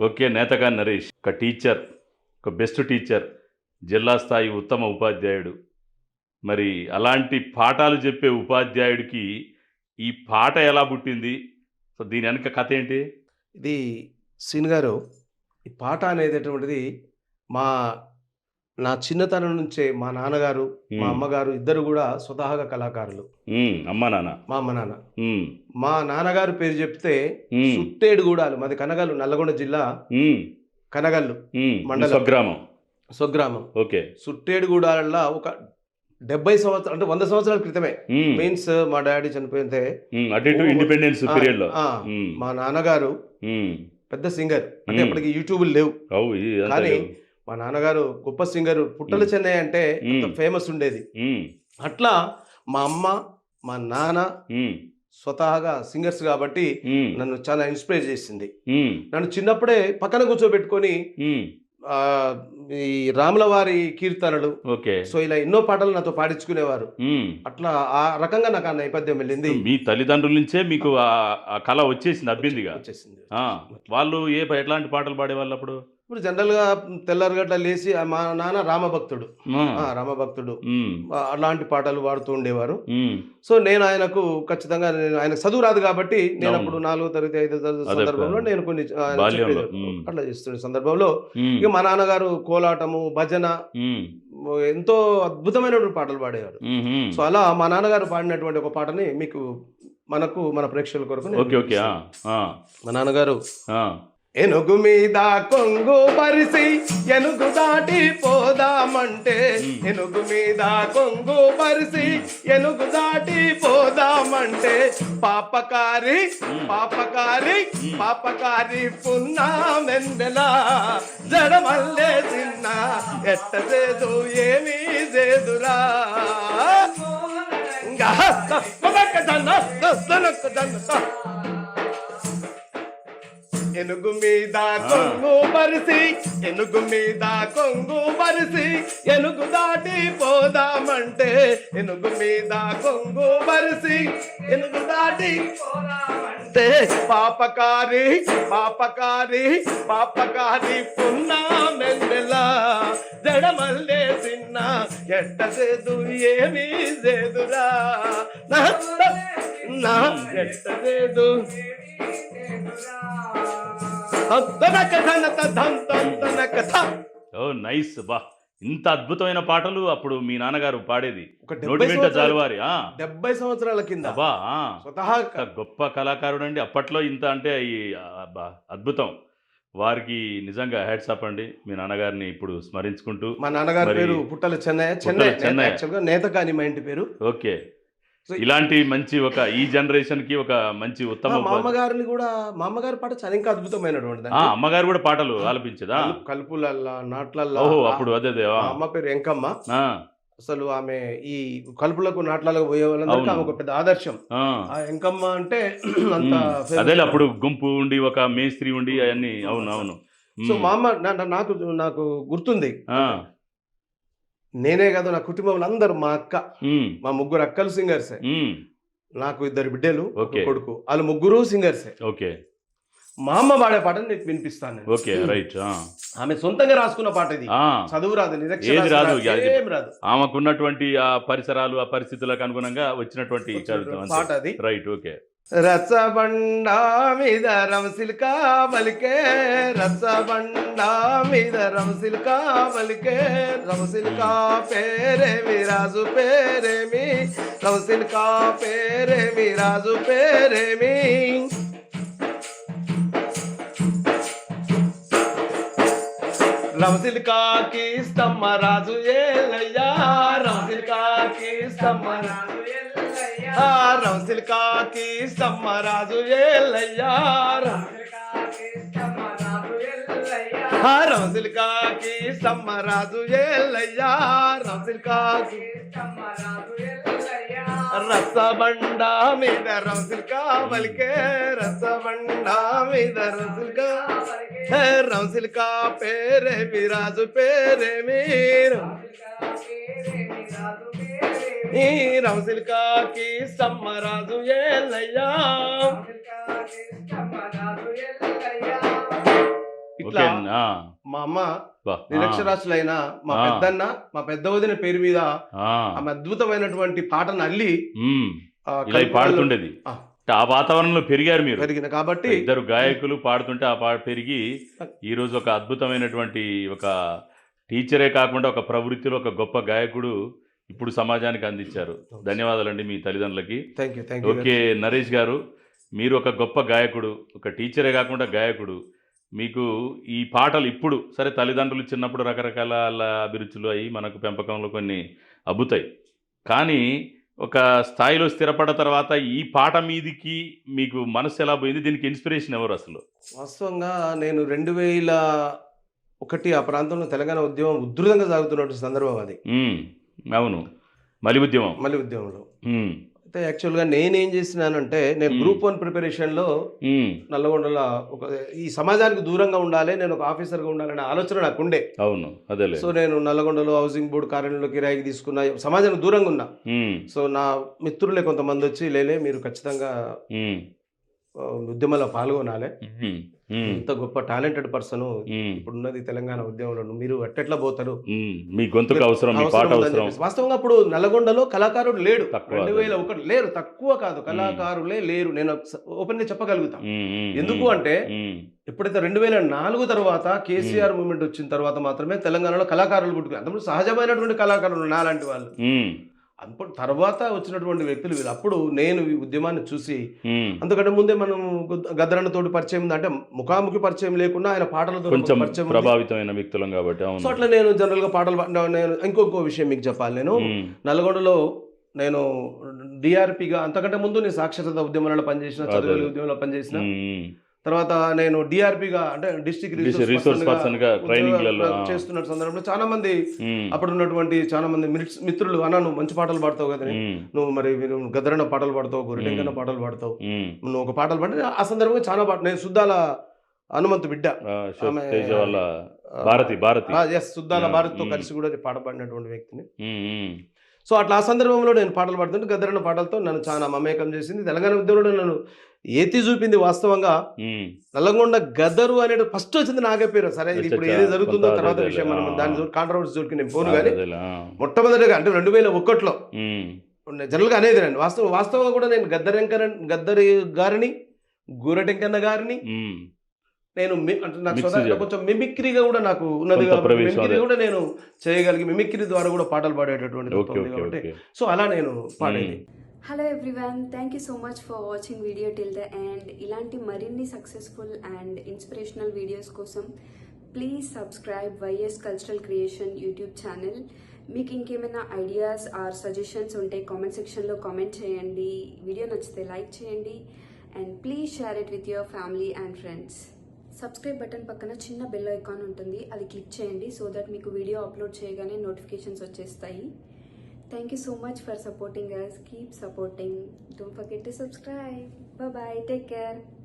Okay. Netagani Naresh ఒక teacher, ఒక best teacher, జిల్లా స్థాయి ఉత్తమ ఉపాధ్యాయుడు. మరి అలాంటి పాఠాలు చెప్పే ఉపాధ్యాయుడికి ఈ పాట ఎలా పుట్టింది? సో, దీని వెనక కథ ఏంటి? ఇది సీన్ గారు, ఈ పాట అనేటటువంటిది మా నా చిన్నతనం నుంచే మా నాన్నగారు, మా హ్మ్. అమ్మగారు ఇద్దరు గూడా స్వతహాగా కళాకారులు. అమ్మా, నాన్న. మా అమ్మ, నాన్న. హ్మ్. మా నాన్నగారు పేరు జెప్తే హ్మ్. సుట్టేడుగూడాలు, మాది కనగల్లు, నల్లగొండ జిల్లా హ్మ్. కనగల్లు మీ మండలం, స్వగ్రామం. స్వగ్రామం. ఓకే. సుట్టేడుగూడాలలో ఒక 70 సంవత్సరాలు అంటే 100 సంవత్సరాల క్రితమే. హ్మ్. మీన్స్ మా డ్యాడీ చనిపోతే అటు ఇటు ఇండిపెండెన్స్ ఆ! పీరియడ్‌లో. ఆ! హ్మ్. మా నాన్నగారు హ్మ్. పెద్ద సింగర్. అంటే హ్మ్. అప్పటికి యూట్యూబులు లేవు. ఇదంతా కానీ లేవు. మా నాన్నగారు గొప్ప సింగరు. పుట్టల చెన్నయ్య అంటే అంత హ్మ్. ఫేమస్ ఉండేది. హ్మ్. అట్లా మా అమ్మ, మా నాన్న హ్మ్. స్వతహాగా సింగర్స్ గాబట్టి హ్మ్. నన్ను చాలా ఇన్‌స్పైర్ చేసింది. హ్మ్. నన్ను చిన్నప్పుడే పక్కన కూర్చోబెట్టుకొని హ్మ్. ఆహ్, ఈ రాముల వారి కీర్తనలు, ఓకే. సో ఇలా ఎన్నో పాటలు నాతో పాడించుకునేవారు. హ్మ్. అట్లా ఆ రకంగా నాకు ఆ నేపథ్యం వెళ్ళింది. మీ తల్లిదండ్రుల నుంచే మీకు ఆ కళ వచ్చేసింది, అబ్బిందిగా. వచ్చేసింది. ఆ! అట్లా. వాళ్ళు ఎట్లాంటి పాటలు పాడేవాళ్ళప్పుడు? ఇప్పుడు జనరల్‌గా తెల్లారి గట్ల లేసి మా నాన్న రామభక్తుడు. ఆ! రామభక్తుడు. హ్మ్. అలాంటి పాటలు పాడుతూ ఉండేవారు. హ్మ్. సో, నేను ఆయనకు ఖచ్చితంగా ఆయనకు చదువు రాదు కాబట్టి అవును. నేనప్పుడు 4 తరగతి, 5 తరగతి అదే సందర్భంలో నేను కొన్ని ఆయన బాల్యంలో. చెప్పేది హ్మ్. అట్లా చేస్తున్న సందర్భంలో హ్మ్. ఇక మా నాన్నగారు కోలాటము, భజన హ్మ్. ఎంతో అద్భుతమైనటువంటి పాటలు పాడేవారు. హుహు. సో, అలా మా నాన్నగారు పాడినటువంటి ఒక పాటని మన ప్రేక్షకుల కొరకు నేను ఓకే. ఓకే. ఆ! వినిపిస్తాను. ఆ! మా నాన్నగారు ఆ! "ఏనుగు మీద కొంగు పరిసి ఎనుగు దాటి పోదామంటే, హ్మ్. ఏనుగు మీద కొంగు పరిసి హ్మ్. ఎనుగు దాటి పోదామంటే, పాపకారి హ్మ్. పాపకారి హ్మ్. పాపకారి పున్నా వెన్నెల జడమల్లే చిన్న ఎట్ట చేదు ఏమీ చేదురా ఇంకా ఎనుగు మీద కొంగు పరిసి ఎనుగు మీద కొంగు పరిసి ఎనుగు దాటి పోదామంటే, ఎనుగు మీద కొంగు పరిసి ఎనుగు దాటి పోదామంటే, పాపకారి పాపకారి పాపకారి పున్నా మెల్లెల జడమల్లే చిన్న ఎట్ట చేదు ఏమీ చేదురా నా నా ఎట్ట చేదు ఓహ్! నైస్. ఇంత అద్భుతమైన పాటలు అప్పుడు మీ నాన్నగారు పాడేది. ఒక నోటి 70 వెంట సంవత్సరాల జాలువారి. ఆ! 70 సంవత్సరాల కింద అబ్బా! ఆ! స్వతహాగా ఎంత గొప్ప కళాకారుడండి. అప్పట్లో ఇంత అంటే అబ్బా! అద్భుతం. వారికి నిజంగా హ్యాట్స్ ఆఫ్ అండి. మీ నాన్నగారిని ఇప్పుడు స్మరించుకుంటూ మా నాన్నగారి మరి పేరు పుట్టల చెన్నయ్య. పుట్టల చెన్నయ్య. యాక్చువల్‌గా నేతకాని మా ఇంటి పేరు. ఓకే. సో, ఇలాంటి మంచి ఈ జనరేషన్‌కి ఒక మంచి ఉత్తమ మా అమ్మగారిని గూడా మా అమ్మగారి పాట చాలా ఇంకా అద్భుతమైనటువంటిదండి. అమ్మగారు గూడా పాటలు ఆ! ఆలపించేదా? కలుపులల్లా, నాట్లల్లా ఓహో! అప్పుడు అదే. ఆ! మా అమ్మ పేరు ఎంకమ్మ. ఆ! అసలు ఆమె ఈ కలుపులకు, నాట్లకు పోయే వాళ్ళందరికీ అవును. ఆమె ఒక పెద్ద ఆదర్శం. ఆ! ఆ ఎంకమ్మ అంటే అంత ఫేమస్ అదేలే అనమాట. అప్పుడు గుంపు ఉండి, ఒక మేస్త్రి ఉండి అయన్నీ. అవును. అట్లా. అవును. సో, హ్మ్. మా అమ్మ నాకు నాకు గుర్తుంది. ఆ! అంటే నేనే కాదు, నా కుటుంబంలో అందరూ, మా అక్క, హ్మ్. మా ముగ్గురు అక్కలు సింగర్సే. హ్మ్. నాకు ఇద్దరు బిడ్డలు, ఒక ఓకే. కొడుకు. ఆళ్ళు ముగ్గురు సింగర్సే. ఓకే. మా అమ్మ పాడే పాటని నీకు వినిపిస్తాను నేను. ఓకే. రైట్. ఆ! ఆమె సొంతంగా రాసుకున్న పాట ఇది. ఆ! చదువు రాదు, ఏది రాదు. నిరక్షరాస్యురాలు, అది ఏమి రాదు. ఆమెకున్నటువంటి ఆ పరిసరాలు, ఆ పరిస్థితులకు అనుగుణంగా వచ్చినటువంటి కవిత్వం వచ్చినటువంటి అంతే. పాట అది. రైట్. ఓకే. రచ్చబండ మీద రమసిల్క పలికే, రచ్చబండ మీద రమసిల్క పలికే, రమసిల్క హ్మ్. పేరేమి రాజు పేరేమి, రమసిల్క పేరేమి రాజు పేరేమి. రమసిల్కాకి స్తమ్మ రాజు ఏలయ్యా, రమసిల్కాకి స్తమ్మ రాజు ఏలయ్యా, రమసిల్కాకి స్తమ్మ రాజు ఏలయ్యా, రమసిల్కాకి స్తమ్మ రాజు ఏలయ్యా, రమసిల్కాకి రసబండ మీద రమసిల్క పలికే, రసబండ మీద రమసిల్క, రమసిల్క పేరేమి రాజు పేరేమి, ఈ రమసిల్కాకి సమ్మరాజు ఏలయ్యా. ఇట్లా ఆ, మా అమ్మ బా, నిరక్షరాస్యులైన మా ఆ. పెద్దన్న మా పెద్ద వదిన పేరు మీద ఆ, ఆమె అద్భుతమైనటువంటి పాటను అల్లి ఉమ్, ఆ, ఇలా కలుపుగోలు- పాడుతుండేది. ఆ, ఆ వాతావరణంలో పెరిగారు మీరు. పెరిగిన కాబట్టి ఇద్దరు గాయకులు పాడుతుంటే ఆ పెరిగి ఈరోజు ఒక అద్భుతమైనటువంటి ఒక టీచరే కాకుండా ఒక ప్రవృత్తిలో ఒక గొప్ప గాయకుడు ఇప్పుడు సమాజానికి అందించారు. ధన్యవాదాలండి మీ తల్లిదండ్రులకి. థ్యాంక్ యూ ఓకే నరేష్ గారు, మీరు ఒక గొప్ప గాయకుడు, ఒక టీచరే కాకుండా గాయకుడు. మీకు ఈ పాటలు ఇప్పుడు సరే తల్లిదండ్రులు చిన్నప్పుడు రకరకాల అభిరుచులు అయ్యి మనకు పెంపకంలో కొన్ని అబ్బుతాయి, కానీ ఒక స్థాయిలో స్థిరపడ్డ తర్వాత ఈ పాట మీదికి మీకు మనసు ఎలా పోయింది? దీనికి ఇన్స్పిరేషన్ ఎవరు అసలు? వాస్తవంగా నేను 2001 ఆ ప్రాంతంలో తెలంగాణ ఉద్యమం ఉధృతంగా సాగుతున్నటువంటి సందర్భం అది. ఉమ్, అవును, మలి ఉద్యమం. మళ్ళీ ఉద్యమంలో ఉమ్, అయితే యాక్చువల్గా నేనేం చేసినానంటే నేను గ్రూప్ 1 ప్రిపరేషన్లో ఉమ్, నల్లగొండల ఒక ఈ సమాజానికి దూరంగా ఉండాలి, నేను ఒక ఆఫీసర్గా ఉండాలనే ఆలోచన నాకు ఉండే. అవును, అదేలే. సో నేను నల్లగొండలో హౌసింగ్ బోర్డు కార్యాలయంలో కిరాయికి తీసుకున్న, సమాజానికి దూరంగా ఉన్నా. ఉమ్, సో నా మిత్రులే కొంతమంది వచ్చి లేలే మీరు ఖచ్చితంగా ఉమ్, ఉద్యమంలో పాల్గొనాలి, ఉమ్, ఉమ్, ఇంత గొప్ప టాలెంటెడ్ పర్సన్ ఉమ్, ఇప్పుడున్నది తెలంగాణ ఉద్యమంలో, మీరు ఎట్లా పోతారు, ఉమ్, మీ గొంతుకు అవసరం, మీ పాట అవసరం ఉందని అవసరం. చెప్పేసి. వాస్తవంగా అప్పుడు నల్లగొండలో కళాకారుడు లేడు. తక్కువ. 2001 లేరు, తక్కువ కాదు, కళాకారులే లేరు. నేను ఓపెన్ గా చెప్పగలుగుతా. ఉమ్, ఉమ్, ఎందుకు ఉమ్, అంటే ఉమ్, ఎప్పుడైతే 2004 తర్వాత కేసీఆర్ మూవ్మెంట్ వచ్చిన తర్వాత మాత్రమే తెలంగాణలో కళాకారులు పుట్టుకున్నారు. అంతకుముందు సహజమైనటువంటి కళాకారులు నాలాంటి వాళ్ళు. ఉమ్, అప్పుడు తర్వాత వచ్చినటువంటి వ్యక్తులు వీళ్ళు. అప్పుడు నేను ఈ ఉద్యమాన్ని చూసి, ఉమ్, అంతకంటే ముందే మనం గద్దరన్నతోటి పరిచయం ఉంది, అంటే ముఖాముఖి పరిచయం లేకుండా ఆయన పాటలతో కొంచెం పరిచయం ఉంది. ప్రభావితమైన వ్యక్తులం కాబట్టి. సో అవును. అట్లా నేను జనరల్ గా పాటలు నేను ఇంకొక విషయం మీకు చెప్పాలి. నేను ఉమ్, నల్గొండలో నేను డిఆర్పిగా, అంతకంటే ముందు నేను సాక్షరత ఉద్యమంలో పనిచేసిన, చదువుల ఉద్యమంలో పనిచేసిన, ఉమ్, తర్వాత నేను డిఆర్పిగా అంటే డిస్ట్రిక్ట్ రిసోర్స్ పర్సన్ గా ట్రైనింగ్లలో చేస్తున్న సందర్భంలో చాలా మంది ఉమ్, అప్పుడు ఉన్నటువంటి చాలా మంది మిత్రులు, అన్న నువ్వు మంచి పాటలు పాడతావు కదా, ఉమ్, నువ్వు మరి గద్దరన్న పాటలు పాడతావు, గురిటెంకన్న పాటలు పాడతావు, ఉమ్, నువ్వు ఒక పాటలు పాడి, ఆ సందర్భంగా చాలా పాట, నేను సుద్దాల హనుమంతు బిడ్డ, అశోక్ తేజ వాళ్ళ భారతి సుద్దాల భారత్తో కలిసి కూడా పాట పాడినటువంటి వ్యక్తిని. ఉమ్, ఉమ్, సో అట్లా ఆ సందర్భంలో నేను పాటలు పాడుతుంటే గద్దరన్న పాటలతో నన్ను చాలా మమేకం చేసింది. తెలంగాణ ఉద్యమంలో నన్ను ఏతి చూపింది. వాస్తవంగా ఉమ్, నల్లగొండ గద్దరు అనేది ఫస్ట్ వచ్చింది నాగే పేరు. సరే ఇది ఇప్పుడు ఏది జరుగుతుందో తర్వాత విషయం, మనం దాని కాంట్రవర్సీ జోలికి నేను పోను, కానీ అదేలే. మొట్టమొదటిగా అంటే 2001లో ఉమ్, జనరల్గా అనేది నేను వాస్తవంగా కూడా నేను గద్దరి గారిని, గూరటెంకన్న గారిని ఉమ్, నేను అంటే నాకు Mix స్వతహాగా చేయాలి. కొంచెం మిమిక్రీగా కూడా నాకు ఉన్నది కొంత కాబట్టి ప్రవేశం మిమిక్రీ అదే. కూడా నేను చేయగలిగి, మిమిక్రీ ద్వారా కూడా పాటలు పాడేటటువంటి ఓకే ఉంది ఓకే కాబట్టి ఓకే. సో అలా నేను పాడేది. Hello everyone, thank you so much for watching video till the end. ఇలాంటి మరిన్ని సక్సెస్ఫుల్ అండ్ ఇన్స్పిరేషనల్ వీడియోస్ కోసం please subscribe YS cultural creation YouTube channel. మీకు ఇంకేమైనా ఐడియాస్ ఆర్ సజెషన్స్ ఉంటే కామెంట్ సెక్షన్లో కామెంట్ చేయండి. వీడియో నచ్చితే లైక్ చేయండి and please share it with your family and friends. Subscribe button పక్కన చిన్న బెల్ ఐకాన్ ఉంటుంది, అది క్లిక్ చేయండి సో దట్ మీకు వీడియో అప్లోడ్ చేయగానే నోటిఫికేషన్స్ వచ్చేస్తాయి. Thank you so much for supporting us. Keep supporting. Don't forget to subscribe. Bye bye. Take care.